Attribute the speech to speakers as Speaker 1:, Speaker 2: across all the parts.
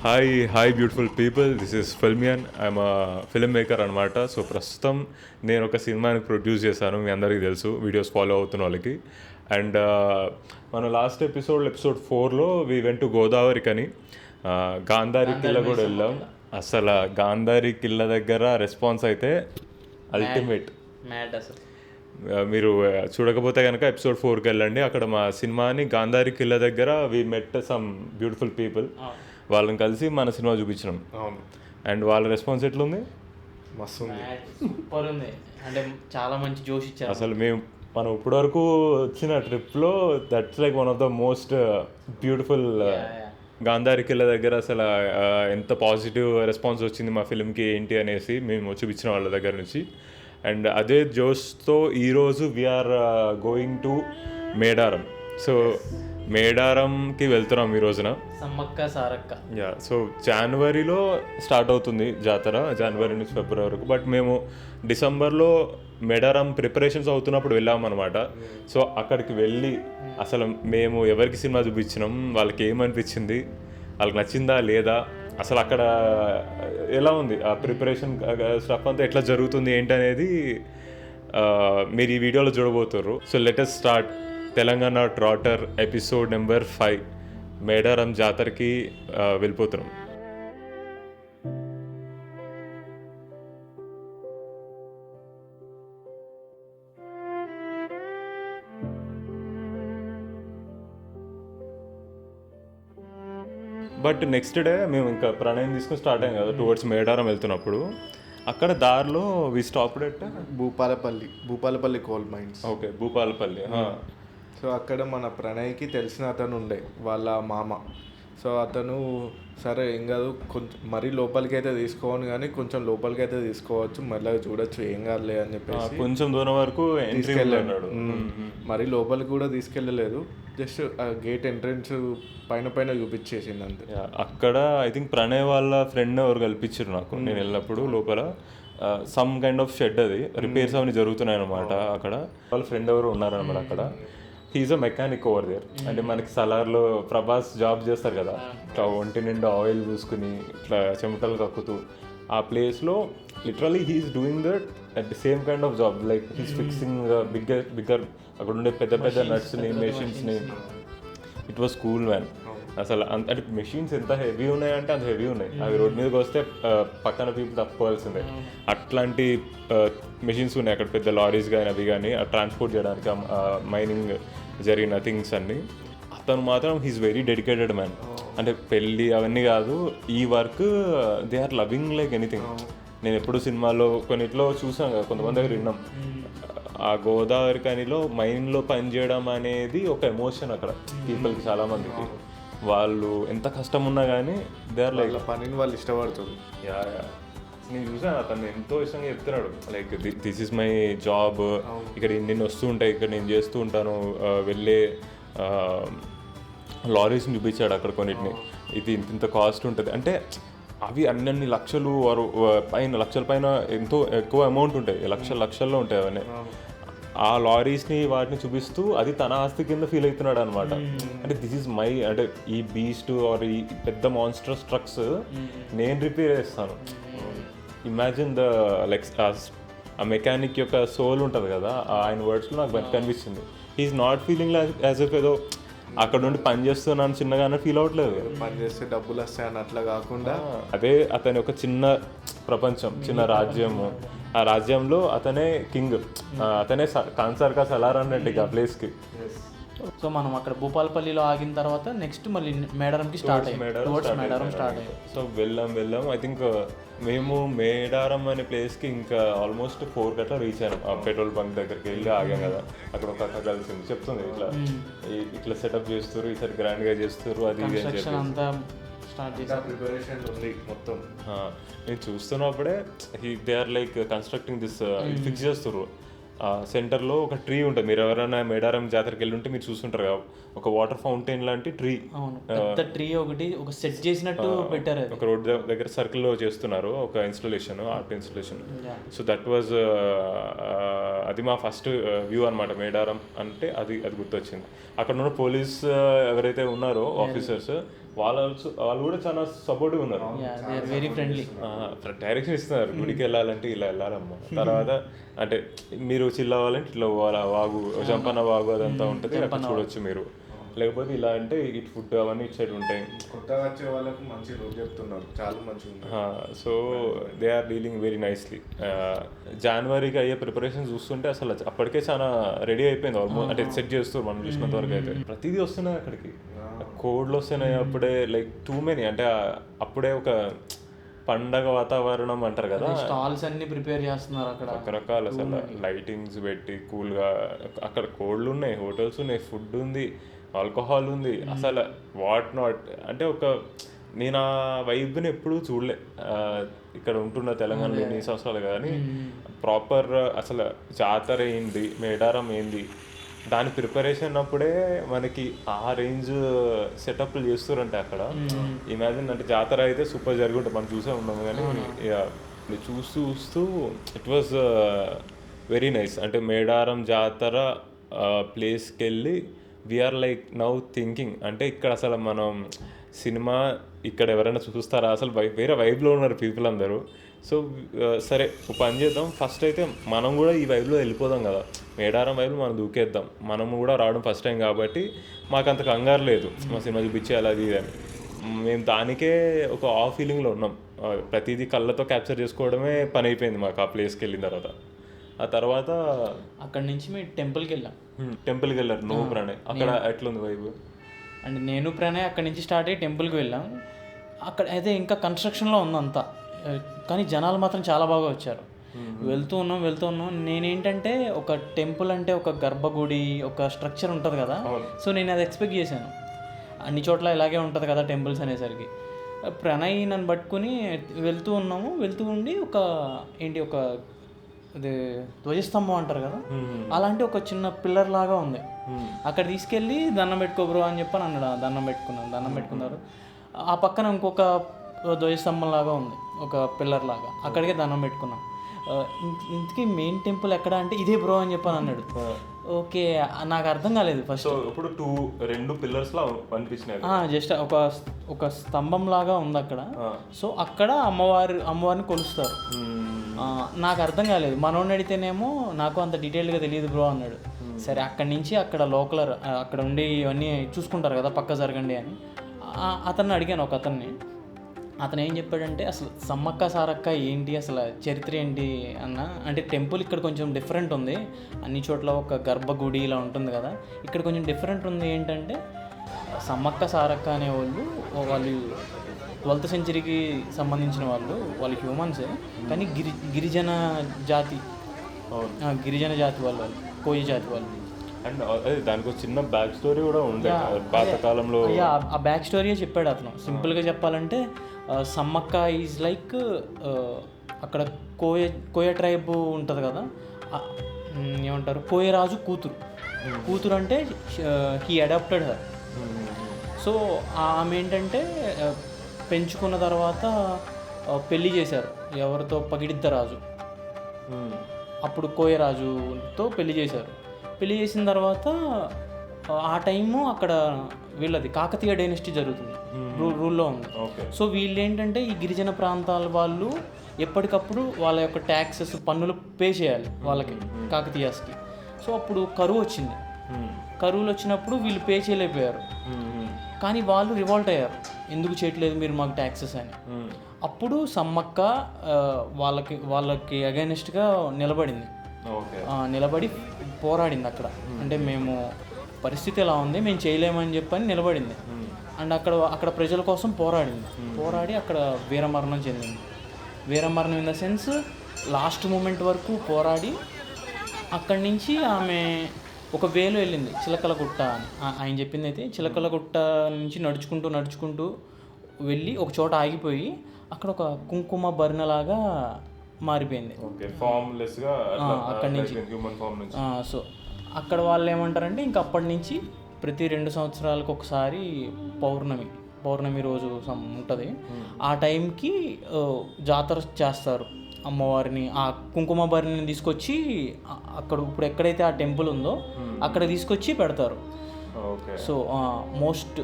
Speaker 1: Hi beautiful people, this is Filmian. I'm film maker అనమాట. So ప్రస్తుతం నేను ఒక సినిమాని ప్రొడ్యూస్ చేశాను, మీ అందరికీ తెలుసు వీడియోస్ ఫాలో అవుతున్న వాళ్ళకి. అండ్ మన లాస్ట్ ఎపిసోడ్ 4లో వీ వెంట్ టు గోదావరి కని గాంధారి కిల్ల కూడా వెళ్ళాం. అసలు గాంధారి కిల్ల దగ్గర రెస్పాన్స్ అయితే అల్టిమేట్. మీరు చూడకపోతే కనుక ఎపిసోడ్ 4కి వెళ్ళండి. అక్కడ మా సినిమాని గాంధారి కిల్ల దగ్గర we met some beautiful people. వాళ్ళని కలిసి మన సినిమా చూపించినాం.
Speaker 2: అవును.
Speaker 1: అండ్ వాళ్ళ రెస్పాన్స్ ఎట్లుంది?
Speaker 2: మస్తు
Speaker 3: సూపర్ ఉంది. అంటే చాలా మంచి జోష్ ఇచ్చారు.
Speaker 1: అసలు మనం ఇప్పటివరకు వచ్చిన ట్రిప్లో that's like one of the most beautiful. Gandhari Killa దగ్గర అసలు ఎంత పాజిటివ్ రెస్పాన్స్ వచ్చింది మా ఫిల్మ్కి ఏంటి అనేసి మేము చూపించిన వాళ్ళ దగ్గర నుంచి. అండ్ అదే జోష్తో ఈరోజు we are going to Medaram. So మేడారంకి వెళ్తున్నాం ఈ రోజున.
Speaker 3: సమ్మక్క సారక్క.
Speaker 1: సో జనవరిలో స్టార్ట్ అవుతుంది జాతర, జనవరి నుంచి ఫిబ్రవరి వరకు. బట్ మేము డిసెంబర్లో మేడారం ప్రిపరేషన్స్ అవుతున్నప్పుడు వెళ్ళామన్నమాట. సో అక్కడికి వెళ్ళి అసలు మేము ఎవరికి సినిమా చూపించినాం, వాళ్ళకి ఏమనిపించింది, వాళ్ళకి నచ్చిందా లేదా, అసలు అక్కడ ఎలా ఉంది ఆ ప్రిపరేషన్ స్టఫ్ అంతా ఎట్లా జరుగుతుంది ఏంటి అనేది మీరు ఈ వీడియోలో చూడబోతున్నారు. So let us start Telangana trotter episode number 5. Medaram జాతరకి వెళ్ళిపోతున్నాం. బట్ నెక్స్ట్ డే మేము ఇంకా ప్రణయం తీసుకుని స్టార్ట్ అయ్యాం కదా టువర్డ్స్ మేడారం వెళ్తున్నప్పుడు. అక్కడ దారిలో we stopped at
Speaker 2: Bhupalpally coal mines.
Speaker 1: Okay, Bhupalpally.
Speaker 2: So అక్కడ మన ప్రణయ్కి తెలిసిన అతను ఉండే, వాళ్ళ మామ. సో అతను సరే ఏం కాదు, కొంచెం మరీ లోపలికి అయితే తీసుకోవను కానీ కొంచెం లోపలికి అయితే తీసుకోవచ్చు, మళ్ళీ చూడొచ్చు, ఏం కాదులే అని చెప్పేసి
Speaker 1: కొంచెం దూరం వరకు
Speaker 2: తీసుకెళ్ళాడు. మరీ లోపలికి కూడా తీసుకెళ్ళలేదు, జస్ట్ గేట్ ఎంట్రన్స్ పైన చూపించేసింది అంతే.
Speaker 1: అక్కడ ఐ థింక్ ప్రణయ్ వాళ్ళ ఫ్రెండ్ ఎవరు కల్పించారు నాకు నేను వెళ్ళినప్పుడు. లోపల సమ్ కైండ్ ఆఫ్ షెడ్, అది రిపేర్స్ అవన్నీ జరుగుతున్నాయి అనమాట. అక్కడ వాళ్ళ ఫ్రెండ్ ఎవరు ఉన్నారనమాట అక్కడ. He's a mechanic over there. అంటే మనకి సలార్లో ప్రభాస్ జాబ్ చేస్తారు కదా, ఇట్లా ఒంటి నిండా ఆయిల్ పూసుకుని ఇట్లా చెమటలు కక్కుతూ ఆ ప్లేస్లో literally he's doing that at the same kind of job. Like he's fixing bigger అక్కడ ఉండే పెద్ద నట్స్ని, మెషిన్స్ని. It was cool man. అసలు అంటే మెషిన్స్ ఎంత హెవీ ఉన్నాయంటే అంత హెవీ ఉన్నాయి. అవి రోడ్ మీదకి వస్తే పక్కన పీపుల్ తప్పుకోవాల్సిందే. అట్లాంటి మెషిన్స్ ఉన్నాయి అక్కడ, పెద్ద లారీస్ కానీ అవి కానీ ట్రాన్స్పోర్ట్ చేయడానికి మైనింగ్ జరిగిన థింగ్స్ అన్నీ. అతను మాత్రం హీస్ వెరీ డెడికేటెడ్ మ్యాన్. అంటే పెళ్ళి అవన్నీ కాదు, ఈ work they are loving like anything. నేను ఎప్పుడు సినిమాలో కొన్నిట్లో చూసాను కదా, కొంతమంది దగ్గర విన్నాం. ఆ గోదావరి కనిలో మైన్లో పనిచేయడం అనేది ఒక ఎమోషన్ అక్కడ పీపుల్కి, చాలామందికి. వాళ్ళు ఎంత కష్టం ఉన్నా కానీ దే ఆర్ లైక్
Speaker 2: పనిని వాళ్ళు ఇష్టపడుతుంది.
Speaker 1: నేను చూసాను అతను ఎంతో ఇష్టంగా చెప్తున్నాడు, like this is my job, ఇక్కడ ఇన్ని వస్తూ ఉంటాయి, ఇక్కడ నేను చేస్తూ ఉంటాను. వెళ్ళే లారీస్ని చూపించాడు అక్కడ కొన్నిటిని, ఇది ఇంత కాస్ట్ ఉంటుంది అంటే. అవి అన్ని లక్షలు లక్షల పైన ఎంతో ఎక్కువ అమౌంట్ ఉంటాయి, లక్షల్లో ఉంటాయి అవన్నీ. ఆ లారీస్ని వాటిని చూపిస్తూ అది తన ఆస్తి కింద ఫీల్ అవుతున్నాడు అనమాట. అంటే దిస్ ఈజ్ మై, అంటే ఈ బీస్ట్ ఆర్ ఈ పెద్ద మాన్స్టర్స్ ట్రక్స్ నేను రిపేర్ చేస్తాను. ఇమాజిన్ ద లైక్ ఆ మెకానిక్ యొక్క సోల్ ఉంటుంది కదా, ఆయన వర్డ్స్లో నాకు మంచి కనిపిస్తుంది. He's not feeling as if ఏదో అక్కడ నుండి పని చేస్తున్నాను చిన్నగానే ఫీల్ అవ్వట్లేదు.
Speaker 2: పని చేస్తే డబ్బులు వస్తాయని అట్లా కాకుండా
Speaker 1: అదే అతని ఒక చిన్న ప్రపంచం, చిన్న రాజ్యము. ఆ రాజ్యంలో అతనే కింగ్, అతనే కాన్సర్ కా సలార్ అన్నట్టు ఆ ప్లేస్కి.
Speaker 3: సో మనం అక్కడ భూపాలపల్లిలో ఆగిన తర్వాత నెక్స్ట్ మళ్ళీ మేడారంకి స్టార్ట్ అయ్యాం.
Speaker 1: సో వెళ్ళాం. ఐ థింక్ మేము మేడారం అనే ప్లేస్కి ఇంకా ఆల్మోస్ట్ 4 గట్లా రీచ్ అయ్యాం. ఆ పెట్రోల్ బంక్ దగ్గరికి వెళ్ళి ఆగాం కదా, అక్కడ ఒక అక్క కలిసింది, చెప్తుంది ఇట్లా సెటప్ చేస్తారు, ఈసారి గ్రాండ్గా చేస్తారు, అది
Speaker 3: అంతా స్టార్ట్ చేసి
Speaker 2: ప్రిపరేషన్ ఉంది మొత్తం.
Speaker 1: నేను చూస్తున్నప్పుడే they are like constructing this, fix చేస్తారు. సెంటర్లో ఒక ట్రీ ఉంటుంది. మీరు ఎవరైనా మేడారం జాతరకి వెళ్ళి ఉంటే మీరు చూస్తుంటారు కదా, ఒక వాటర్ ఫౌంటైన్ లాంటి ట్రీ,
Speaker 3: ట్రీ ఒకటి ఒక సెట్ చేసినట్టు పెట్టారు.
Speaker 1: ఒక రోడ్ దగ్గర సర్కిల్లో చేస్తున్నారు ఒక installation, art installation. So that was అది మా ఫస్ట్ వ్యూ అనమాట. మేడారం అంటే అది గుర్తొచ్చింది. అక్కడ ఉన్న పోలీస్ ఎవరైతే ఉన్నారో ఆఫీసర్స్, వాళ్ళు కూడా చాలా సపోర్టివ్ ఉన్నారు.
Speaker 3: They are very friendly.
Speaker 1: Direction ఇస్తున్నారు, గుడికి వెళ్ళాలంటే ఇలా వెళ్ళాలమ్మా, తర్వాత అంటే మీరు చిల్ అవ్వాలంటే ఇట్లా పోవాలా, వాగు చంపన్న వాగు అదంతా ఉంటుంది, అక్కడ చూడొచ్చు మీరు, లేకపోతే ఇలా అంటే ఇటు ఫుడ్ అవన్నీ ఇటు సైడ్ ఉంటాయి.
Speaker 2: కొత్తగా వచ్చే వాళ్ళకు మంచి రోజు చెప్తున్నారు, చాలా మంచిగా.
Speaker 1: So they are dealing very nicely. జనవరికి అయ్యే ప్రిపరేషన్ చూస్తుంటే అసలు అప్పటికే చాలా రెడీ అయిపోయింది ఆల్మోస్ట్, అంటే సెట్ చేస్తారు మనం చూసినంత వరకు అయితే. ప్రతిదీ వస్తున్నాయి అక్కడికి, కోడ్లు వస్తున్నాయి అప్పుడే, లైక్ టూ మెనీ, అంటే అప్పుడే ఒక పండగ వాతావరణం అంటారు కదా,
Speaker 3: స్టాల్స్ అన్ని ప్రిపేర్ చేస్తున్నారు అక్కడ
Speaker 1: రకరకాల అసలు లైటింగ్స్ పెట్టి కూల్గా. అక్కడ కోళ్ళు ఉన్నాయి, హోటల్స్ ఉన్నాయి, ఫుడ్ ఉంది, ఆల్కహాల్ ఉంది, అసలు వాట్ నాట్ అంటే నేను ఆ వైబ్ని ఎప్పుడూ చూడలే ఇక్కడ ఉంటున్న తెలంగాణలో ఎన్ని సంవత్సరాలు. కానీ ప్రాపర్ అసలు జాతర ఏంది, మేడారం ఏంది, దాని ప్రిపరేషన్ అప్పుడే మనకి ఆ రేంజ్ సెటప్లు చేస్తారంటే అక్కడ ఇమాజిన్. అంటే జాతర అయితే సూపర్ జరుగుతుంది, మనం చూసే ఉన్నాము. కానీ చూస్తూ ఇట్ వాజ్ వెరీ నైస్. అంటే మేడారం జాతర ప్లేస్కి వెళ్ళి వీఆర్ లైక్ నౌ థింకింగ్, అంటే ఇక్కడ అసలు మనం సినిమా ఇక్కడ ఎవరైనా చూస్తారా, అసలు వేరే వైబ్లో ఉన్నారు పీపుల్ అందరూ. సో సరే ఒక పని చేద్దాం, ఫస్ట్ అయితే మనం కూడా ఈ వైబ్లో వెళ్ళిపోదాం కదా, మేడారం వైబ్లో మనం దూకేద్దాం. మనము కూడా రావడం ఫస్ట్ టైం కాబట్టి మాకు అంత కంగారు లేదు, మా సినిమా చూపించేయాలి అది ఇది అని. మేము దానికే ఒక ఆ ఫీలింగ్లో ఉన్నాం. ప్రతిదీ కళ్ళతో క్యాప్చర్ చేసుకోవడమే పని అయిపోయింది మాకు ఆ ప్లేస్కి వెళ్ళిన తర్వాత. ఆ తర్వాత
Speaker 3: అక్కడి నుంచి మేము టెంపుల్కి వెళ్ళాం.
Speaker 1: టెంపుల్కి వెళ్ళారు నువ్వు ప్రణయ్, అక్కడ ఎట్లుంది వైబ్?
Speaker 3: అండ్ నేను ప్రణయ్ అక్కడి నుంచి స్టార్ట్ అయ్యి టెంపుల్కి వెళ్ళాం. అక్కడ అయితే ఇంకా కన్స్ట్రక్షన్లో ఉందంతా, కానీ జనాలు మాత్రం చాలా బాగా వచ్చారు. వెళ్తూ ఉన్నాం. నేనేంటంటే ఒక టెంపుల్ అంటే ఒక గర్భగుడి, ఒక స్ట్రక్చర్ ఉంటుంది కదా, సో నేను అది ఎక్స్పెక్ట్ చేశాను. అన్ని చోట్ల ఇలాగే ఉంటుంది కదా టెంపుల్స్ అనేసరికి. ప్రణయ్ నన్ను పట్టుకుని వెళ్తూ ఉండి ఒక అది ధ్వజస్తంభం అంటారు కదా, అలాంటి ఒక చిన్న పిల్లర్ లాగా ఉంది. అక్కడ తీసుకెళ్ళి దండం పెట్టుకో బ్రో అని చెప్పని అన్నాడు. దండం పెట్టుకున్నారు. ఆ పక్కన ఇంకొక ధ్వజస్తంభం లాగా ఉంది, ఒక పిల్లర్ లాగా, అక్కడికే దండం పెట్టుకున్నాం. ఇంతకీ మెయిన్ టెంపుల్ ఎక్కడ అంటే ఇదే బ్రో అని చెప్పని అన్నాడు. ఓకే, నాకు అర్థం కాలేదు ఫస్ట్.
Speaker 1: ఇప్పుడు రెండు పిల్లర్స్ లా అనిపించినాయి,
Speaker 3: జస్ట్ ఒక స్తంభం లాగా ఉంది అక్కడ. సో అక్కడ అమ్మవారిని కొలుస్తారు. నాకు అర్థం కాలేదు. మనోడిని అడిగితేనేమో నాకు అంత డీటెయిల్గా తెలియదు బ్రో అన్నాడు. సరే అక్కడి నుంచి అక్కడ లోకలర్ అక్కడ ఉండి ఇవన్నీ చూసుకుంటారు కదా, పక్క జరగండి అని అతన్ని అడిగాను. అతను ఏం చెప్పాడంటే అసలు సమ్మక్క సారక్క ఏంటి, అసలు చరిత్ర ఏంటి అన్న అంటే టెంపుల్ ఇక్కడ కొంచెం డిఫరెంట్ ఉంది. అన్ని చోట్ల ఒక గర్భగుడి ఇలా ఉంటుంది కదా, ఇక్కడ కొంచెం డిఫరెంట్ ఉంది. ఏంటంటే సమ్మక్క సారక్క అనేవాళ్ళు 12th centuryకి సంబంధించిన వాళ్ళు హ్యూమన్సే, కానీ గిరిజన జాతి వాళ్ళు, కోయి జాతి వాళ్ళు.
Speaker 1: అండ్ దానికి ఒక చిన్న బ్యాక్ స్టోరీ కూడా ఉండే పాతకాలంలో.
Speaker 3: ఆ బ్యాక్ స్టోరీయే చెప్పాడు అతను. సింపుల్గా చెప్పాలంటే సమ్మక్క ఈజ్ లైక్ అక్కడ కోయ ట్రైబ్ ఉంటుంది కదా, ఏమంటారు, కోయరాజు కూతురు అంటే హీ అడాప్టెడ్ హర్. సో ఆమె ఏంటంటే పెంచుకున్న తర్వాత పెళ్లి చేశారు ఎవరితో, పగిడిద్ద రాజు. అప్పుడు కోయరాజుతో పెళ్లి చేశారు. పెళ్లి చేసిన తర్వాత ఆ టైము అక్కడ వీళ్ళది కాకతీయ డైనస్టీ జరుగుతుంది, రూల్లో ఉంది. సో వీళ్ళు ఏంటంటే ఈ గిరిజన ప్రాంతాల వాళ్ళు ఎప్పటికప్పుడు వాళ్ళ యొక్క ట్యాక్సెస్ పన్నులు పే చేయాలి వాళ్ళకి, కాకతీయాస్కి. సో అప్పుడు కరువులు వచ్చినప్పుడు వీళ్ళు పే చేయలేకపోయారు. కానీ వాళ్ళు రివాల్ట్ అయ్యారు, ఎందుకు చేయట్లేదు మీరు మాకు ట్యాక్సెస్ అని. అప్పుడు సమ్మక్క వాళ్ళకి అగైనెస్ట్గా నిలబడి పోరాడింది అక్కడ. అంటే మేము పరిస్థితి ఎలా ఉంది, మేము చేయలేమని చెప్పని నిలబడింది. అండ్ అక్కడ ప్రజల కోసం పోరాడి అక్కడ వీరమరణం చెందింది. వీరమరణం in the sense last moment వరకు పోరాడి అక్కడి నుంచి ఆమె ఒక వేలో వెళ్ళింది, చిలకలగుట్ట అని ఆయన చెప్పింది. అయితే చిలకలగుట్ట నుంచి నడుచుకుంటూ వెళ్ళి ఒక చోట ఆగిపోయి అక్కడ ఒక కుంకుమ బర్ణలాగా మారిపోయింది అక్కడి నుంచి. సో అక్కడ వాళ్ళు ఏమంటారంటే ఇంక అప్పటి నుంచి ప్రతి 2 సంవత్సరాలకు ఒకసారి పౌర్ణమి రోజు ఉంటుంది. ఆ టైంకి జాతర చేస్తారు. అమ్మవారిని ఆ కుంకుమ భరణిని తీసుకొచ్చి అక్కడ ఇప్పుడు ఎక్కడైతే ఆ టెంపుల్ ఉందో అక్కడ తీసుకొచ్చి పెడతారు.
Speaker 1: ఓకే.
Speaker 3: సో మోస్ట్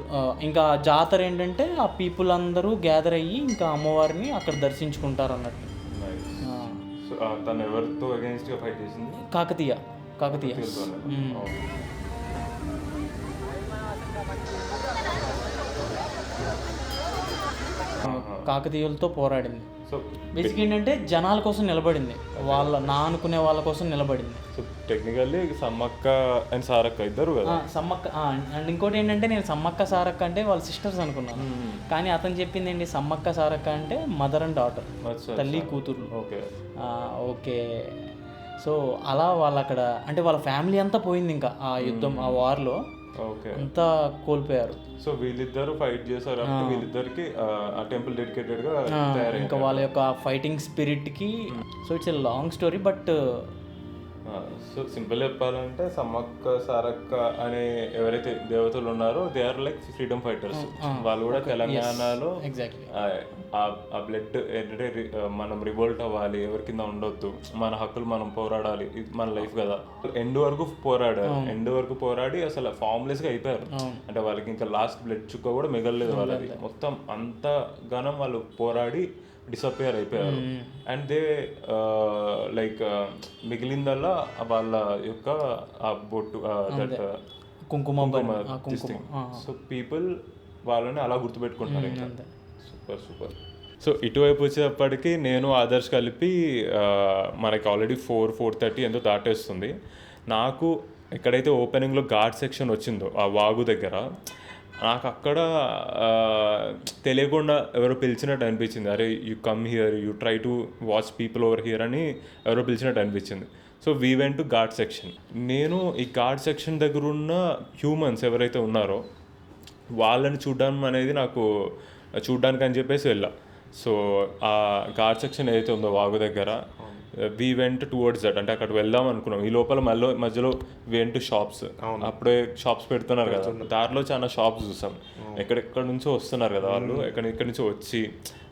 Speaker 3: ఇంకా జాతర ఏంటంటే ఆ పీపుల్ అందరూ గ్యాదర్ అయ్యి ఇంకా అమ్మవారిని అక్కడ దర్శించుకుంటారు అన్నట్టు.
Speaker 1: సో తను ఎవరితో అగేన్స్ట్గా ఫైట్ చేసింది?
Speaker 3: కాకతీయ.
Speaker 1: తెలుసుకున్నాను. ఓకే.
Speaker 3: కాకతీయులతో పోరాడింది.
Speaker 1: సో
Speaker 3: బేసిక్ ఏంటంటే జనాల కోసం నిలబడింది, నా అనుకునే వాళ్ళ కోసం నిలబడింది.
Speaker 1: So technically Sammakka and Sarakka ఇద్దరు కదా.
Speaker 3: సమ్మక్క అండ్ ఇంకోటి ఏంటంటే నేను సమ్మక్క సారక్క అంటే వాళ్ళ సిస్టర్స్ అనుకున్నాను, కానీ అతను చెప్పింది ఏంటి సమ్మక్క సారక్క అంటే మదర్ అండ్ డాటర్, తల్లి కూతుర్లు.
Speaker 1: ఓకే.
Speaker 3: ఓకే. సో అలా వాళ్ళు అక్కడ అంటే వాళ్ళ ఫ్యామిలీ అంతా పోయింది ఇంకా ఆ యుద్ధం, ఆ వార్లో
Speaker 1: ఓకే
Speaker 3: అంతా కోల్పోయారు.
Speaker 1: సో వీళ్ళిద్దరు ఫైట్ చేశారు అంటే వీళ్ళిద్దరికి ఆ టెంపుల్ డెడికేటెడ్ గా తయారైంది.
Speaker 3: ఇంకా వాళ్ళ యొక్క ఫైటింగ్ స్పిరిట్ కి. So it's a long story but
Speaker 1: so simple చెప్పాలంటే సమ్మక్క సారక్క అనే ఎవరైతే దేవతలు ఉన్నారో they are like freedom fighters. వాళ్ళు కూడా తెలంగాణలో
Speaker 3: ఎగ్జాక్ట్లీ
Speaker 1: ఆ బ్లడ్ ఏంటంటే మనం రివోల్ట్ అవ్వాలి, ఎవరి కింద ఉండొద్దు, మన హక్కులు మనం పోరాడాలి, ఇది మన లైఫ్ కదా. ఎండ్ వరకు పోరాడారు, ఎండ్ వరకు పోరాడి అసలు ఫార్మ్లెస్ గా అయిపోయారు. అంటే వాళ్ళకి ఇంకా లాస్ట్ బ్లడ్ చుక్క కూడా మిగలలేదు వాళ్ళది. మొత్తం అంత ఘనం వాళ్ళు పోరాడి డిసపియర్ అయిపోయారు. అండ్ దే లైక్ మిగిలిందల్లా వాళ్ళ యొక్క ఆ బొట్టు దట్
Speaker 3: కుంకుమ.
Speaker 1: సో పీపుల్ వాళ్ళని అలా గుర్తుపెట్టుకుంటారు. Super super. సో ఇటువైపు వచ్చేటప్పటికి నేను ఆదర్శ్ కలిపి మనకి ఆల్రెడీ 4:30 ఎంతో దాటేస్తుంది. నాకు ఎక్కడైతే ఓపెనింగ్లో ఘాట్ సెక్షన్ వచ్చిందో ఆ వాగు దగ్గర నాకు అక్కడ తెలియకుండా ఎవరో పిలిచినట్టు అనిపించింది. అరే you come here, you try to watch people over here అని ఎవరో పిలిచినట్టు అనిపించింది. So we went to ghat section. నేను ఈ ఘాట్ సెక్షన్ దగ్గర ఉన్న హ్యూమన్స్ ఎవరైతే ఉన్నారో వాళ్ళని చూడడం అనేది నాకు చూడ్డానికి అని చెప్పేసి వెళ్ళా. సో ఆ ఘాట్ సెక్షన్ ఏదైతే ఉందో వాగు దగ్గర వీ వెంట్ టువర్డ్స్ దట్, అంటే అక్కడ వెళ్దాం అనుకున్నాం. ఈ లోపల మధ్యలో వెంట్ షాప్స్, అప్పుడే షాప్స్ పెడుతున్నారు కదా, దారిలో చాలా షాప్స్ చూసాం. ఎక్కడెక్కడ నుంచో వస్తున్నారు కదా వాళ్ళు, ఎక్కడి నుంచో వచ్చి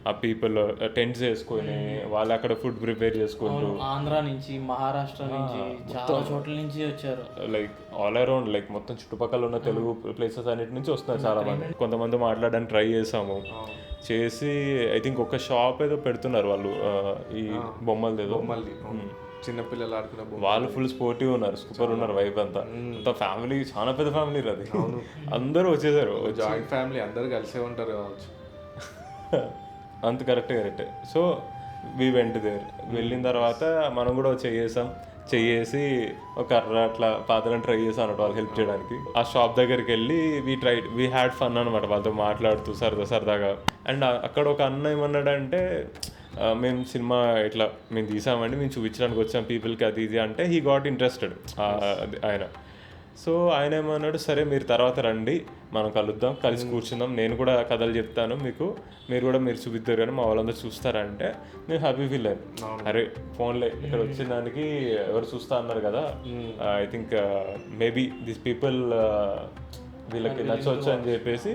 Speaker 1: ఆ పీపుల్ టెంట్స్ వేసుకొని వాళ్ళు అక్కడ ఫుడ్ ప్రిపేర్ చేసుకుంటూ,
Speaker 3: ఆంధ్ర నుంచి, మహారాష్ట్ర నుంచి, చాలా చోట్ల నుంచి వచ్చారు.
Speaker 1: లైక్ ఆల్ అరౌండ్ లైక్ మొత్తం చుట్టుపక్కల ఉన్న తెలుగు ప్లేసెస్ అన్నిటి నుంచి వస్తున్నారు చాలా మంది. కొంతమంది మాట్లాడడానికి ట్రై చేసాము, చేసి ఐ థింక్ ఒక షాప్ ఏదో పెడుతున్నారు వాళ్ళు, ఈ బొమ్మలు ఏదో
Speaker 2: చిన్నపిల్లలు ఆడుకునే
Speaker 1: వాళ్ళు ఫుల్ స్పోర్టివ్ ఉన్నారు, సూపర్ ఉన్నారు, వైబ్ అంతా. అంత ఫ్యామిలీ చాలా పెద్ద ఫ్యామిలీ అది, అందరూ వచ్చేసారు.
Speaker 2: జాయింట్ ఫ్యామిలీ అందరు కలిసే ఉంటారు కావచ్చు.
Speaker 1: అంత కరెక్టే. So we went there. వెళ్ళిన తర్వాత మనం కూడా చేసి ఒక కర్ర అట్లా పాతలను ట్రై చేసాం అన్నట్టు వాళ్ళు హెల్ప్ చేయడానికి. ఆ షాప్ దగ్గరికి వెళ్ళి వీ హ్యాడ్ ఫన్ అనమాట వాళ్ళతో మాట్లాడుతూ సరదాగా. అండ్ అక్కడ ఒక అన్న ఏమన్నాడంటే, మేము సినిమా ఇట్లా మేము తీసామండి, మేము చూపించడానికి వచ్చాం పీపుల్కి అది ఇది అంటే, హీ గాట్ ఇంట్రెస్టెడ్ ఆయన. సో ఆయన ఏమన్నాడు, సరే మీరు తర్వాత రండి, మనం కలుద్దాం, కలిసి కూర్చుందాం, నేను కూడా కథలు చెప్తాను మీకు, మీరు చూపిద్దరు కానీ మా వాళ్ళందరూ చూస్తారంటే మేము హ్యాపీ ఫీల్ అయ్యాం. అరే ఫోన్లే ఇక్కడ వచ్చిన దానికి ఎవరు చూస్తా అన్నారు కదా, I think maybe this people వీళ్ళకి నచ్చవచ్చు అని చెప్పేసి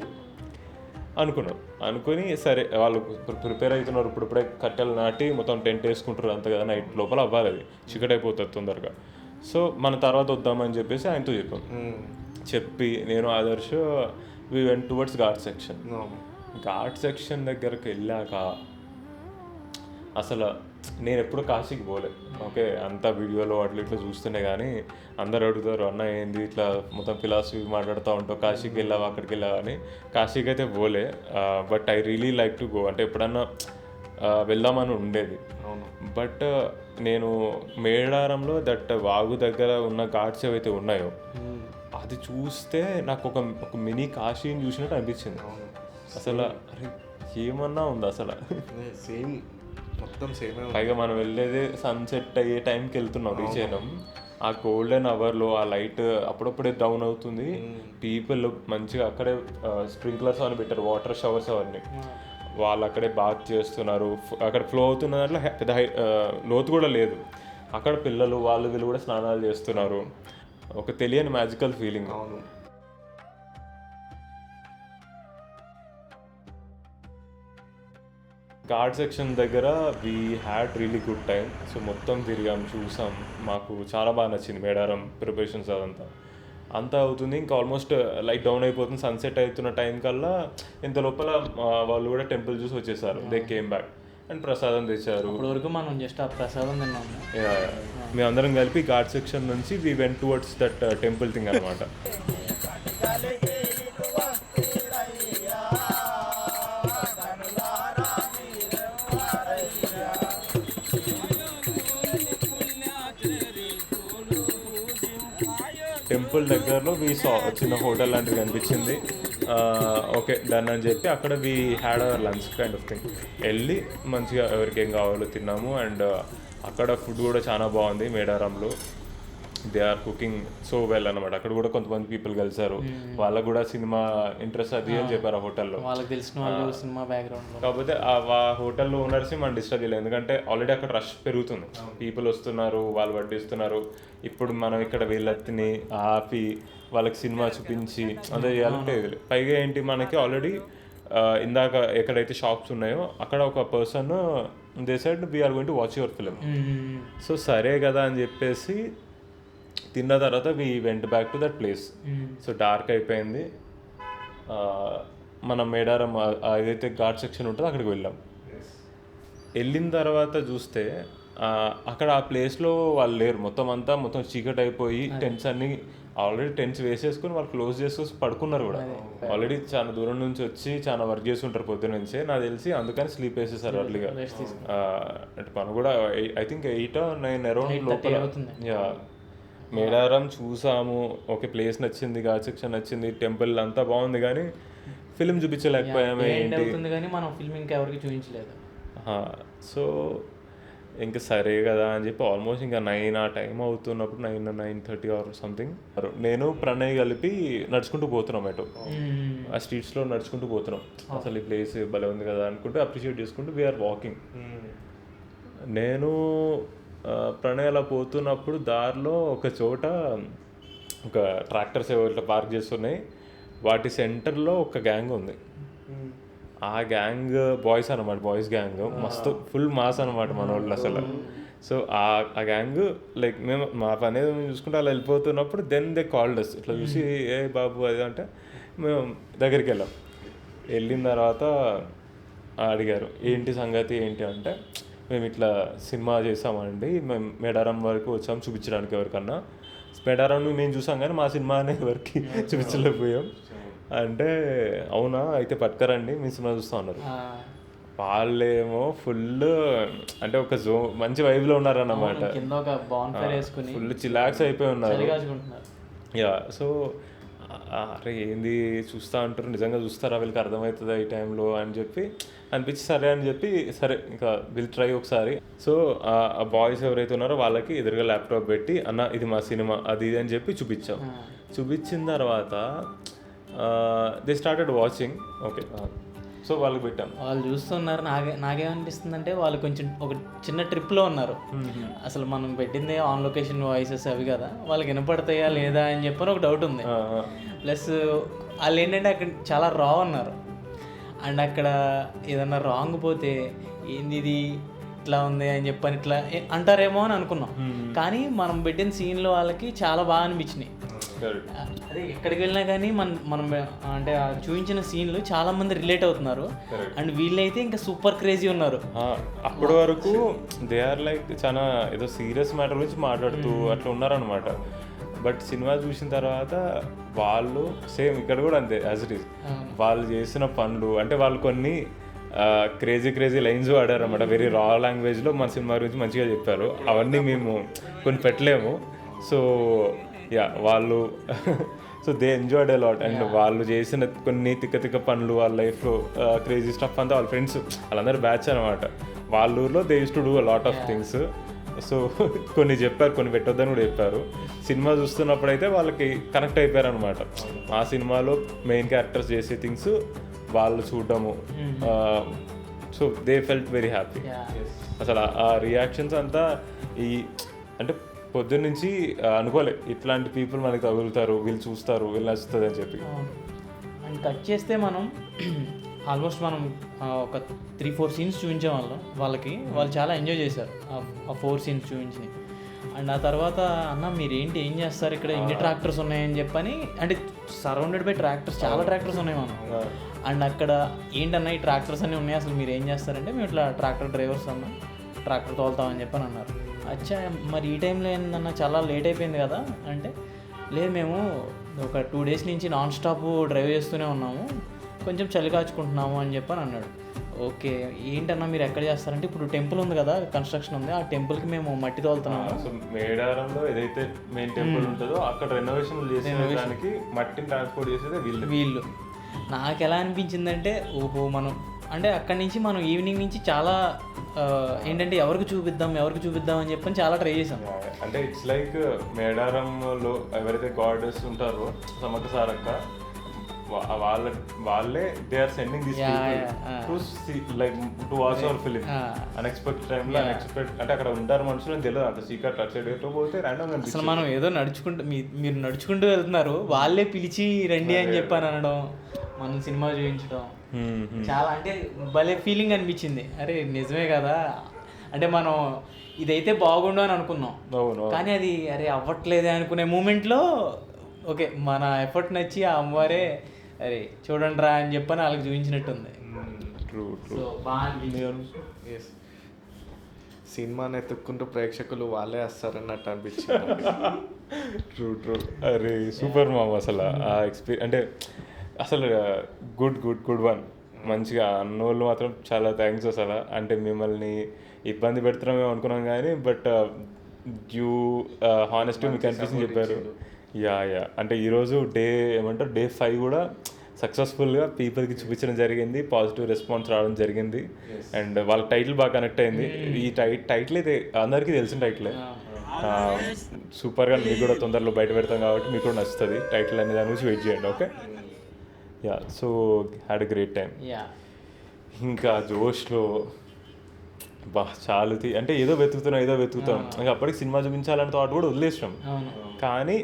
Speaker 1: అనుకుని సరే వాళ్ళు ప్రిపేర్ అవుతున్నారు, ఇప్పుడే కట్టెలు నాటి మొత్తం టెంట్ వేసుకుంటారు అంత కదా, నైట్ లోపల అవ్వాలి, అది చీకటి అయిపోతుంది తొందరగా. సో మన తర్వాత వద్దామని చెప్పేసి ఆయనతో చెప్పి నేను Adarsh we went towards ghat section. Ghat section దగ్గరకు వెళ్ళాక అసలు నేను ఎప్పుడు కాశీకి పోలే, ఓకే, అంతా వీడియోలో అట్లా ఇట్లా చూస్తుండే, కానీ అందరు అడుగుతారు అన్న ఏంది ఇట్లా మొత్తం ఫిలాసఫీ మాట్లాడుతూ ఉంటావు, కాశీకి వెళ్ళావా అక్కడికి వెళ్ళావా అని. కాశీకి అయితే పోలే, but I really like to go, అంటే ఎప్పుడన్నా వెళ్దామని ఉండేది. బట్ నేను మేడారంలో దట్ వాగు దగ్గర ఉన్న ఘాట్స్ ఏవైతే ఉన్నాయో అది చూస్తే నాకు ఒక మినీ కాశీని చూసినట్టు అనిపించింది. అసలు అరే ఏమన్నా ఉంది అసలు,
Speaker 2: సేమ్ మొత్తం సేమ్.
Speaker 1: పైగా మనం వెళ్ళేది సన్సెట్ అయ్యే టైంకి వెళ్తున్నాం, రీచ్ అయినాం. ఆ గోల్డెన్ అవర్లో ఆ లైట్ అప్పుడప్పుడే డౌన్ అవుతుంది, పీపుల్ మంచిగా అక్కడే స్ప్రింక్లర్స్ అని పెట్టారు, వాటర్ షవర్స్ అవన్నీ, వాళ్ళు అక్కడే బాత్ చేస్తున్నారు. అక్కడ ఫ్లో అవుతున్న దాంట్లో పెద్ద లోతు కూడా లేదు, అక్కడ పిల్లలు వీళ్ళు కూడా స్నానాలు చేస్తున్నారు. ఒక తెలియని మ్యాజికల్ ఫీలింగ్. ఘాట్ సెక్షన్ దగ్గర we had really good time. So మొత్తం తిరిగాం, చూసాం, మాకు చాలా బాగా నచ్చింది మేడారం ప్రిపరేషన్స్ అదంతా. అంతా అవుతుంది. ఇంకా ఆల్మోస్ట్ లైట్ డౌన్ అయిపోతుంది, సన్సెట్ అవుతున్న టైం కల్లా ఇంత లోపల వాళ్ళు కూడా టెంపుల్ చూసి వచ్చేసారు. దే కేమ్ బ్యాక్ అండ్ ప్రసాదం తెచ్చారు.
Speaker 3: ఇప్పటివరకు మనం జస్ట్ ఆ ప్రసాదం తిన్నాము.
Speaker 1: మేమందరం కలిపి ఘాట్ సెక్షన్ నుంచి we went towards that temple thing అనమాట. టెంపుల్ దగ్గరలో వీ సా చిన్న హోటల్ లాంటిది కనిపించింది. ఓకే డన్ అని చెప్పి అక్కడ we had our lunch kind of thing. వెళ్ళి మంచిగా ఎవరికి ఏం కావాలో తిన్నాము. అండ్ అక్కడ ఫుడ్ కూడా చాలా బాగుంది. మేడారంలో they are cooking so well అనమాట. అక్కడ కూడా కొంతమంది పీపుల్ కలిసారు, వాళ్ళకు కూడా సినిమా ఇంట్రెస్ట్ అది అని చెప్పారు ఆ హోటల్లో.
Speaker 3: వాళ్ళకి తెలిసిన వాళ్ళు సినిమా బ్యాక్గ్రౌండ్.
Speaker 1: కాకపోతే ఆ హోటల్లో ఓనర్స్ని మనం డిస్టర్బ్ చేయలేదు, ఎందుకంటే ఆల్రెడీ అక్కడ రష్ పెరుగుతుంది, పీపుల్ వస్తున్నారు, వాళ్ళు వడ్డిస్తున్నారు. ఇప్పుడు మనం ఇక్కడ వీళ్ళని ఆపి వాళ్ళకి సినిమా చూపించి అదే చేయాలంటే పైగా ఏంటి మనకి ఆల్రెడీ ఇందాక ఎక్కడైతే షాప్స్ ఉన్నాయో అక్కడ ఒక person they said we're going to watch your film. So సరే కదా అని చెప్పేసి తిన్న తర్వాత we went back to that place. So dark అయిపోయింది. మనం మేడారం ఏదైతే ఘాట్ సెక్షన్ ఉంటుందో అక్కడికి వెళ్ళాం. వెళ్ళిన తర్వాత చూస్తే అక్కడ ఆ ప్లేస్లో వాళ్ళు లేరు, మొత్తం చీకటి అయిపోయి టెంట్స్ అన్నీ ఆల్రెడీ టెంట్స్ వేసేసుకుని వాళ్ళు క్లోజ్ చేసుకొని పడుకున్నారు కూడా. ఆల్రెడీ చాలా దూరం నుంచి వచ్చి చాలా వర్క్ చేసి ఉంటారు పొద్దున్న నుంచే నాకు తెలిసి, అందుకని స్లీప్ వేసేసారు అర్లీగా. అంటే పని కూడా ఐ థింక్ 8 or 9 అరౌండ్ లోపల. యా మేడారం చూసాము, ఓకే ప్లేస్ నచ్చింది, ఘాట్ సెక్షన్ నచ్చింది, టెంపుల్ అంతా బాగుంది, కానీ ఫిలిం చూపించలేకపోయాము. ఏంటి
Speaker 3: కానీ మనం ఫిల్మ్ ఇంకా ఎవరికి చూపించలేదు.
Speaker 1: సో ఇంకా సరే కదా అని చెప్పి ఆల్మోస్ట్ ఇంకా 9 ఆ టైం అవుతున్నప్పుడు 9:30 ఆర్ సంథింగ్ నేను ప్రణయ్ కలిపి నడుచుకుంటూ పోతున్నాం అటు ఆ స్ట్రీట్స్లో నడుచుకుంటూ పోతున్నాం. అసలు ఈ ప్లేస్ భలే ఉంది కదా అనుకుంటూ అప్రిషియేట్ చేసుకుంటూ వీఆర్ వాకింగ్. నేను ప్రణయ్ అలా పోతున్నప్పుడు దారిలో ఒక చోట ఒక ట్రాక్టర్స్ ఇట్లా పార్క్ చేస్తున్నాయి, వాటి సెంటర్లో ఒక గ్యాంగ్ ఉంది. ఆ గ్యాంగ్ బాయ్స్ అనమాట, బాయ్స్ గ్యాంగ్ మస్తు ఫుల్ మాస్ అనమాట మన వాళ్ళు అసలు. సో ఆ గ్యాంగ్ లైక్ మేము మా పని ఏదో మేము చూసుకుంటే అలా వెళ్ళిపోతున్నప్పుడు దెన్ దే కాల్డ్ అస్. ఇట్లా చూసి ఏ బాబు అది అంటే మేము దగ్గరికి వెళ్ళాం. వెళ్ళిన తర్వాత అడిగారు ఏంటి సంగతి ఏంటి అంటే, మేము ఇట్లా సినిమా చేసామండి, మేము మేడారం వరకు వచ్చాము చూపించడానికి ఎవరికన్నా. మేడారం మేము చూసాం కానీ మా సినిమా అనేది ఎవరికి చూపించలేకపోయాం అంటే, అవునా అయితే పట్టుకరండి మీ సినిమా చూస్తా ఉన్నారు. వాళ్ళేమో ఫుల్ అంటే ఒక మంచి వైబ్లో ఉన్నారన్నమాట, ఫుల్ చిలాక్స్ అయిపోయి ఉన్నారు. యా సో అరే ఏంది చూస్తూ ఉంటారు, నిజంగా చూస్తారా వీళ్ళకి అర్థమవుతుందా ఈ టైంలో అని చెప్పి అనిపించి సరే అని చెప్పి సరే ఇంకా విల్ ట్రై ఒకసారి. సో ఆ బాయ్స్ ఎవరైతే ఉన్నారో వాళ్ళకి ఎదురుగా ల్యాప్టాప్ పెట్టి అన్న ఇది మా సినిమా అది ఇది అని చెప్పి చూపించాం. చూపించిన తర్వాత they started watching. Okay so వాళ్ళకి పెట్టాం,
Speaker 3: వాళ్ళు చూస్తున్నారు. నాకేమనిపిస్తుంది అంటే వాళ్ళు కొంచెం ఒక చిన్న ట్రిప్లో ఉన్నారు. అసలు మనం పెట్టింది ఆన్ లొకేషన్ వాయిసెస్ అవి కదా, వాళ్ళకి వినపడతాయా లేదా అని చెప్పని ఒక డౌట్ ఉంది. ప్లస్ వాళ్ళు ఏంటంటే అక్కడ చాలా రా ఉన్నారు. అండ్ అక్కడ ఏదన్నా రాంగ్ పోతే ఏంది ఇది ఇట్లా ఉంది అని చెప్పని ఇట్లా అంటారేమో అని అనుకున్నాం. కానీ మనం పెట్టిన సీన్లో వాళ్ళకి చాలా బాగా అనిపించినాయి. అదే ఎక్కడికి వెళ్ళినా కానీ మనం అంటే చూపించిన సీన్లు చాలా మంది రిలేట్ అవుతున్నారు. అండ్ వీళ్ళైతే ఇంకా సూపర్ క్రేజీ ఉన్నారు.
Speaker 1: అప్పటి వరకు దే ఆర్ లైక్ చాలా ఏదో సీరియస్ మ్యాటర్ గురించి మాట్లాడుతూ అట్లా ఉన్నారనమాట. బట్ సినిమా చూసిన తర్వాత వాళ్ళు సేమ్ ఇక్కడ కూడా అంతే యాజ్ ఇట్ ఈస్. వాళ్ళు చేసిన పనులు అంటే వాళ్ళు కొన్ని క్రేజీ లైన్స్ వాడారు అన్నమాట, వెరీ రా లాంగ్వేజ్లో మన సినిమా గురించి మంచిగా చెప్పారు. అవన్నీ మేము కొన్ని పెట్టలేము. సో యా వాళ్ళు so they enjoyed a lot. And వాళ్ళు చేసిన కొన్ని తిక్క పనులు వాళ్ళ లైఫ్లో క్రేజీ స్టఫ్ అంతా వాళ్ళ ఫ్రెండ్స్ వాళ్ళందరూ బ్యాచ్ అనమాట. వాళ్ళ ఊర్లో they use to do a lot of things. So కొన్ని చెప్పారు, కొన్ని పెట్టొద్దని కూడా చెప్పారు. సినిమా చూస్తున్నప్పుడు అయితే వాళ్ళకి కనెక్ట్ అయిపోయారు అనమాట. ఆ సినిమాలో మెయిన్ క్యారెక్టర్స్ చేసే థింగ్స్ వాళ్ళు చూడడము. So they felt very happy. అసలు ఆ రియాక్షన్స్ అంతా ఈ అంటే పొద్దున్న నుంచి అనుకోలే ఇట్లాంటి పీపుల్ మనకి తగులుతారు, వీళ్ళు చూస్తారు, వీళ్ళు నచ్చుతుంది అని చెప్పి.
Speaker 3: అండ్ కట్ చేస్తే మనం ఆల్మోస్ట్ మనం ఒక 3-4 సీన్స్ చూపించే వాళ్ళకి వాళ్ళు చాలా ఎంజాయ్ చేశారు ఆ 4 సీన్స్ చూపించినాయి. అండ్ ఆ తర్వాత అన్న మీరేంటి ఏం చేస్తారు ఇక్కడ ఇన్ని ట్రాక్టర్స్ ఉన్నాయని చెప్పని, అంటే సరౌండెడ్ బై ట్రాక్టర్స్, చాలా ట్రాక్టర్స్ ఉన్నాయి మనం. అండ్ అక్కడ ఏంటన్నా ఈ ట్రాక్టర్స్ అన్నీ ఉన్నాయి, అసలు మీరు ఏం చేస్తారంటే మేము ఇట్లా ట్రాక్టర్ డ్రైవర్స్ అన్న, ట్రాక్టర్ తోలుతామని చెప్పని అన్నారు. అచ్చా మరి ఈ టైంలో ఏందన్నా చాలా లేట్ అయిపోయింది కదా అంటే, లేదు మేము ఒక 2 days నుంచి నాన్ స్టాప్ డ్రైవ్ చేస్తూనే ఉన్నాము, కొంచెం చలి కాచుకుంటున్నాము అని చెప్పని అన్నాడు. ఓకే ఏంటన్నా మీరు ఎక్కడ చేస్తారంటే, ఇప్పుడు టెంపుల్ ఉంది కదా, కన్స్ట్రక్షన్ ఉంది, ఆ టెంపుల్కి మేము మట్టి తోలుతున్నాము.
Speaker 1: సో మేడారంలో ఏదైతే మెయిన్ టెంపుల్ ఉంటుందో అక్కడ రెనోవేషన్ చేసేదానికి మట్టిని ట్రాన్స్పోర్ట్ చేసేది వీళ్ళు.
Speaker 3: నాకు ఎలా అనిపించిందంటే, ఓహో మనం అంటే అక్కడి నుంచి మనం ఈవినింగ్ నుంచి చాలా ఏంటంటే ఎవరికి చూపిద్దాం అని చెప్పని చాలా ట్రై చేసాం.
Speaker 1: అంటే ఇట్స్ లైక్ మేడారంలో ఎవరైతే గాడెస్ ఉంటారో సమ్మక్క సారక్క, వాళ్ళే they are sending this to watch our film. Unexpected టైంలో అంటే అక్కడ ఉంటారు మనుషులు అని తెలియదు, అంత సీక్రెట్ అటు సైడ్ పోతే ర్యాండమ్
Speaker 3: అసలు మనం ఏదో నడుచుకుంటూ మీరు నడుచుకుంటూ వెళ్తున్నారు, వాళ్ళే పిలిచి రండి అని చెప్పని అనడం, మనం సినిమా చూపించడం, చాలా అంటే భలే ఫీలింగ్ అనిపించింది. అరే నిజమే కదా, అంటే మనం ఇదైతే బాగుండు అని అనుకున్నాం, కానీ అది అరే అవ్వట్లేదే అనుకునే మూమెంట్లో ఓకే మన ఎఫర్ట్ నచ్చి ఆ అమ్మవారే అరే చూడండి రా అని చెప్పని వాళ్ళకి చూపించినట్టుంది.
Speaker 2: సినిమాని ఎత్తుక్కుంటూ ప్రేక్షకులు వాళ్ళే వస్తారన్నట్టు అనిపించింది.
Speaker 1: ట్రూ. అరే సూపర్ మామ్ అసలు ఆ ఎక్స్పీరియన్స్ అంటే అసలు గుడ్ వన్. మంచిగా అన్నోళ్ళు మాత్రం చాలా థ్యాంక్స్ అసలు. అంటే మిమ్మల్ని ఇబ్బంది పెడుతున్నామేమో అనుకున్నాం కానీ బట్ యూ హానెస్ట్గా మీకు అనిపించింది చెప్పారు. యా అంటే ఈరోజు డే 5 కూడా సక్సెస్ఫుల్గా పీపుల్కి చూపించడం జరిగింది, పాజిటివ్ రెస్పాన్స్ రావడం జరిగింది. అండ్ వాళ్ళ టైటిల్ బాగా కనెక్ట్ అయింది. ఈ టైటిల్ అయితే అందరికీ తెలిసిన టైటిలే, సూపర్గా. మీకు కూడా తొందరలో బయట పెడతాం కాబట్టి మీకు కూడా నచ్చుతుంది టైటిల్ అనే దాని గురించి వెయిట్ చేయండి. Okay so had a great time. ఇంకా జోష్లో చాలా అంటే ఏదో వెతుకుతాం ఇంకా అప్పటికి సినిమా చూపించాలని థాట్ కూడా వదిలేసాం, కానీ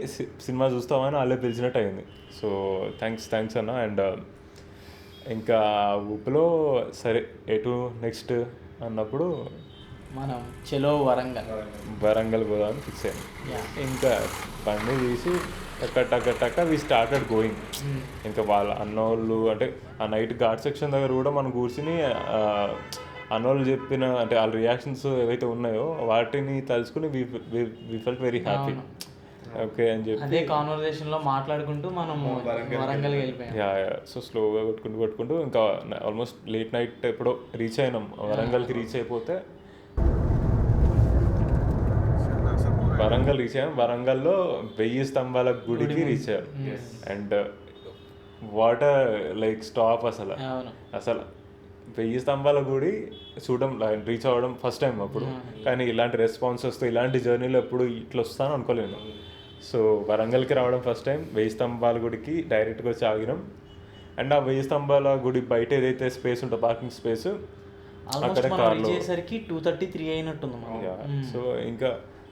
Speaker 1: సినిమా చూస్తామని వాళ్ళే పిలిచినట్టు అయింది. సో థ్యాంక్స్ అన్న. అండ్ ఇంకా ఊపిలో సరే ఎటు నెక్స్ట్ అన్నప్పుడు
Speaker 3: మనం చలో
Speaker 1: వరంగల్ పోదామని ఫిక్స్ అయ్యాం. ఇంకా బండి తీసి టక్క వి స్టార్టెడ్ గోయింగ్. ఇంకా వాళ్ళ అన్నోళ్ళు అంటే ఆ నైట్ ఘాట్ సెక్షన్ దగ్గర కూడా మనం కూర్చుని అన్నోళ్ళు చెప్పిన అంటే వాళ్ళ రియాక్షన్స్ ఏవైతే ఉన్నాయో వాటిని తలుచుకుని we felt very happy. Okay అని చెప్పి
Speaker 3: అదే కాన్వర్సేషన్లో మాట్లాడుకుంటూ మనం వరంగల్ వెళ్ళిపోయాం.
Speaker 1: సో స్లోగా కొట్టుకుంటూ ఇంకా ఆల్మోస్ట్ లేట్ నైట్ ఎప్పుడో రీచ్ అయినాం. వరంగల్కి రీచ్ అయిపోతే వరంగల్లో 1000 స్తంభాల గుడికి రీచ్ అయ్యారు. అండ్ వాటర్ లైక్ స్టాప్ అసలు 1000 స్తంభాల గుడి చూడడం రీచ్ అవ్వడం ఫస్ట్ టైం అప్పుడు, కానీ ఇలాంటి రెస్పాన్స్ వస్తే ఇలాంటి జర్నీలో ఎప్పుడు ఇట్లా వస్తాను అనుకోలేను. సో వరంగల్కి రావడం ఫస్ట్ టైం. 1000 స్తంభాల గుడికి డైరెక్ట్గా వచ్చి ఆగినాం. అండ్ ఆ 1000 స్తంభాల గుడి బయట ఏదైతే స్పేస్ ఉంటుందో పార్కింగ్ స్పేస్ అక్కడ కార్లో
Speaker 3: 2:33 అయినట్టుంది.
Speaker 1: సో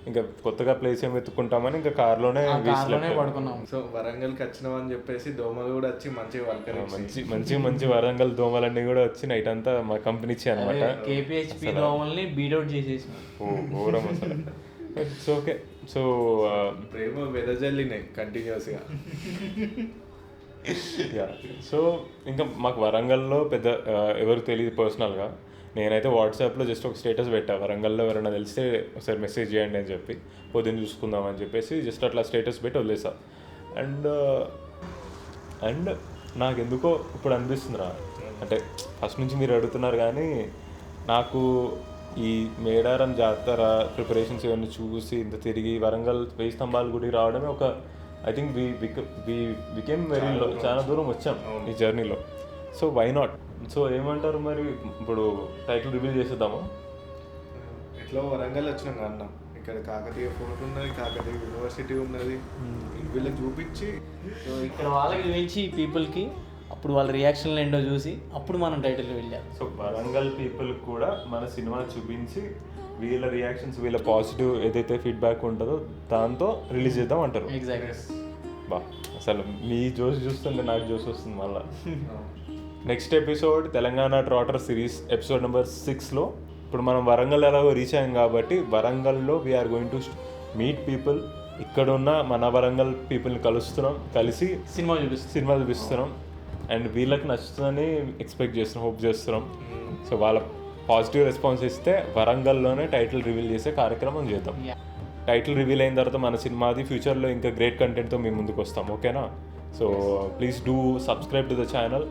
Speaker 1: ఇంకా కొత్తగా ప్లేస్ ఏం వెతుక్కుంటామని ఇంకా కార్లోనే
Speaker 3: పడుకున్నాం.
Speaker 2: సో వరంగల్కి వచ్చినామని చెప్పేసి దోమలు కూడా వచ్చి
Speaker 1: మంచి వరంగల్ దోమలన్నీ కూడా వచ్చి నైట్ అంతా మా కంపెనీ ఇచ్చాయి అనమాట.
Speaker 3: కేపీహెచ్పీ దోమల్ని బీట్అవుట్ చేసేసి
Speaker 1: ఘోరం అసలు. సో ఓకే సో
Speaker 2: ప్రేమ వెదజల్లినాయి కంటిన్యూస్గా.
Speaker 1: సో ఇంకా మాకు వరంగల్లో పెద్ద ఎవరు తెలియదు పర్సనల్గా. నేనైతే వాట్సాప్లో జస్ట్ ఒక స్టేటస్ పెట్టా, వరంగల్లో ఎవరైనా తెలిస్తే ఒకసారి మెసేజ్ చేయండి అని చెప్పి, పొద్దున్న చూసుకుందాం అని చెప్పేసి జస్ట్ అట్లా స్టేటస్ పెట్టి వదిలేసా. అండ్ నాకు ఎందుకో ఇప్పుడు అనిపిస్తుందిరా, అంటే ఫస్ట్ నుంచి మీరు అడుగుతున్నారు కానీ నాకు ఈ మేడారం జాతర ప్రిపరేషన్స్ ఇవన్నీ చూసి ఇంత తిరిగి వరంగల్ 1000 స్తంభాల గుడికి రావడమే ఒక ఐ థింక్ వికెమ్ వెరీ చాలా దూరం వచ్చాం ఈ జర్నీలో. So why not. సో ఏమంటారు మరి, ఇప్పుడు టైటిల్ రివీల్ చేసేద్దామా?
Speaker 2: ఎట్లా వరంగల్ వచ్చినాం అన్న, ఇక్కడ కాకతీయ ఫోర్ట్ ఉన్నది, కాకతీయ యూనివర్సిటీ ఉన్నది, వీళ్ళకి చూపించి
Speaker 3: సో ఇక్కడ వాళ్ళకి చూపించి పీపుల్కి అప్పుడు వాళ్ళ రియాక్షన్లు ఏంటో చూసి అప్పుడు మనం టైటిల్ వెళ్ళాం.
Speaker 1: సో వరంగల్ పీపుల్ కూడా మన సినిమా చూపించి వీళ్ళ రియాక్షన్స్, వీళ్ళ పాజిటివ్ ఏదైతే ఫీడ్బ్యాక్ ఉంటుందో దాంతో రిలీజ్ చేద్దాం అంటారు.
Speaker 3: ఎగ్జాక్ట్లీ.
Speaker 1: అసలు మీ జోష్ చూస్తుంటే నాకు జోష్ వస్తుంది మళ్ళీ. Next episode Telangana trotter series episode number 6లో ఇప్పుడు మనం వరంగల్ ఎలాగో రీచ్ అయ్యాం కాబట్టి వరంగల్లో we are going to meet people, ఇక్కడ ఉన్న మన వరంగల్ పీపుల్ని కలుస్తున్నాం, కలిసి
Speaker 3: సినిమా
Speaker 1: చూపిస్తున్నాం అండ్ వీళ్ళకి నచ్చుతుందని ఎక్స్పెక్ట్ చేస్తున్నాం, హోప్ చేస్తున్నాం. సో వాళ్ళ పాజిటివ్ రెస్పాన్స్ ఇస్తే వరంగల్లోనే టైటిల్ రివీల్ చేసే కార్యక్రమం చేద్దాం. టైటిల్ రివీల్ అయిన తర్వాత మన సినిమాది ఫ్యూచర్లో ఇంకా గ్రేట్ కంటెంట్తో మేము ముందుకు వస్తాం, ఓకేనా? So please do subscribe to the channel.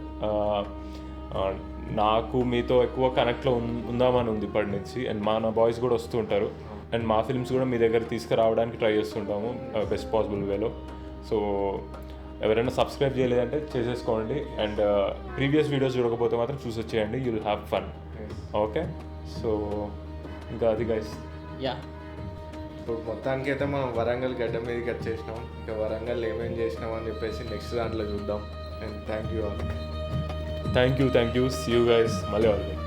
Speaker 1: నాకు మీతో ఎక్కువ కనెక్ట్లో ఉందామని ఉంది ఇప్పటి నుంచి, అండ్ మన బాయ్స్ కూడా వస్తూ ఉంటారు అండ్ మా ఫిల్మ్స్ కూడా మీ దగ్గర తీసుకురావడానికి ట్రై చేస్తుంటాము బెస్ట్ పాసిబుల్ వేలో. సో ఎవరైనా సబ్స్క్రైబ్ చేయలేదంటే చేసేసుకోండి అండ్ ప్రీవియస్ వీడియోస్ చూడకపోతే మాత్రం చూసి వచ్చేయండి, you will have fun. Okay, so ఇంకా అది గైస్.
Speaker 3: యా,
Speaker 2: ఇప్పుడు మొత్తానికి అయితే మనం వరంగల్ గడ్డ మీదకి వచ్చేసినాం. ఇంకా వరంగల్ ఏమేం చేసినాం అని చెప్పేసి నెక్స్ట్ దాంట్లో చూద్దాం. And thank you.
Speaker 1: Thank you, see you guys, మళ్ళీ వాళ్ళు.